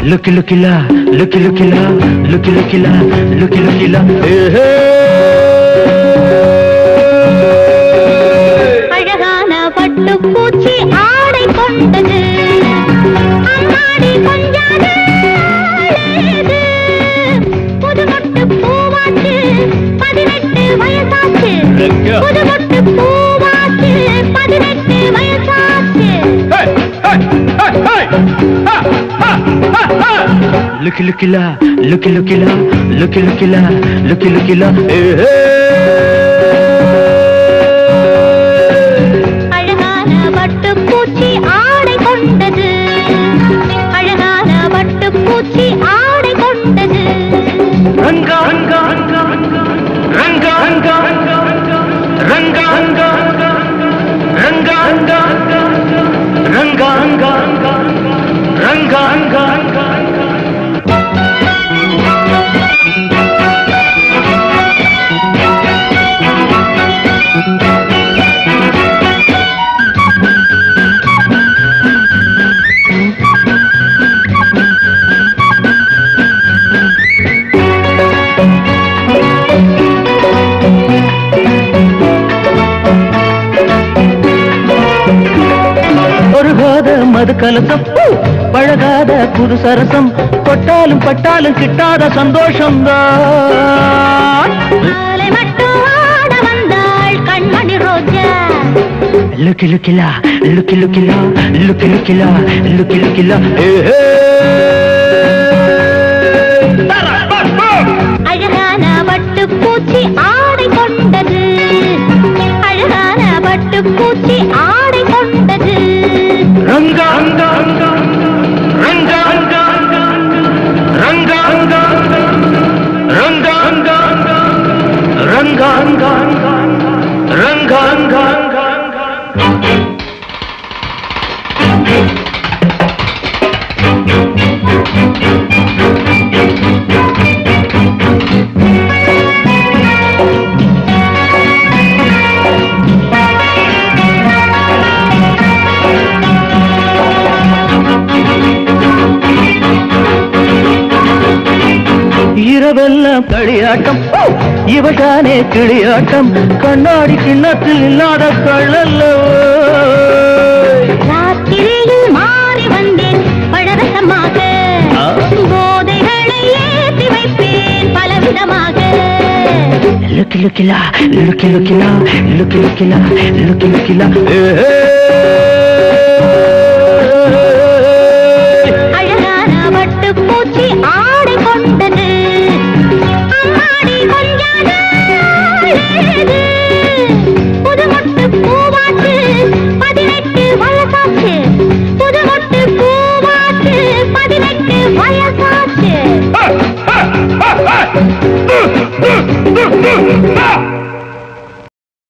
Looky, looky la, looky, looky la, looky, looky la, looky, looky la. அழகான பட்டுப்பூச்சி ஆடை கொண்டது அம்மாடி கொஞ்சாது புதுமொட்டு பூவாச்சு 18 வயசாச்சு புதுமொட்டு பூவாச்சு 18 வயசாச்சு Looky, looky la, looky, looky la, looky, looky la, looky, looky la. அழகான பட்டுப்பூச்சி ஆடை கொண்டது அழகான பட்டுப்பூச்சி ஆடை கொண்டது ரங்கா ரங்கா ரங்கா ரங்கா ரங்கா ரங்கா ரங்கா ரங்கா ரங்கா ரங்கா ரங்கா ரங்கா மது கலசம் பழகாத புது சரசம் கொட்டாலும் பட்டாலும் கிட்டாத சந்தோஷம் தான் மட்டும் ஆட வந்தாள் கண்மணி ரோஜா லுக்கி லுக்கிலா லுக்கி லுக்கிலா லுக்கி லுக்கிலா லுக்கி லுக்கிலா அழகான பட்டுப்பூச்சி ஆடை கொண்டது அழகான பட்டுப்பூச்சி ஆடை கொண்டது ரங்கா ரங்கா ரங்கா ரங்கா ரங்கா ரங்கா ரங்கா ரங்கா ரங்கா இரவெல்லாம் களியாட்டம் இவட்டானே கிளியாட்டம் கண்ணாடி கிண்ணத்தில் இல்லாத கள்ளல்ல ராத்திரியில் மாறி வந்தேன் பழரசமாக போதைகளை ஏற்றி வைப்பேன் பலவிதமாக லுக்கி லுக்கிலா லுக்கி லுக்கிலா லுக்கி லுக்கிலா லுக்கி லுக்கிலா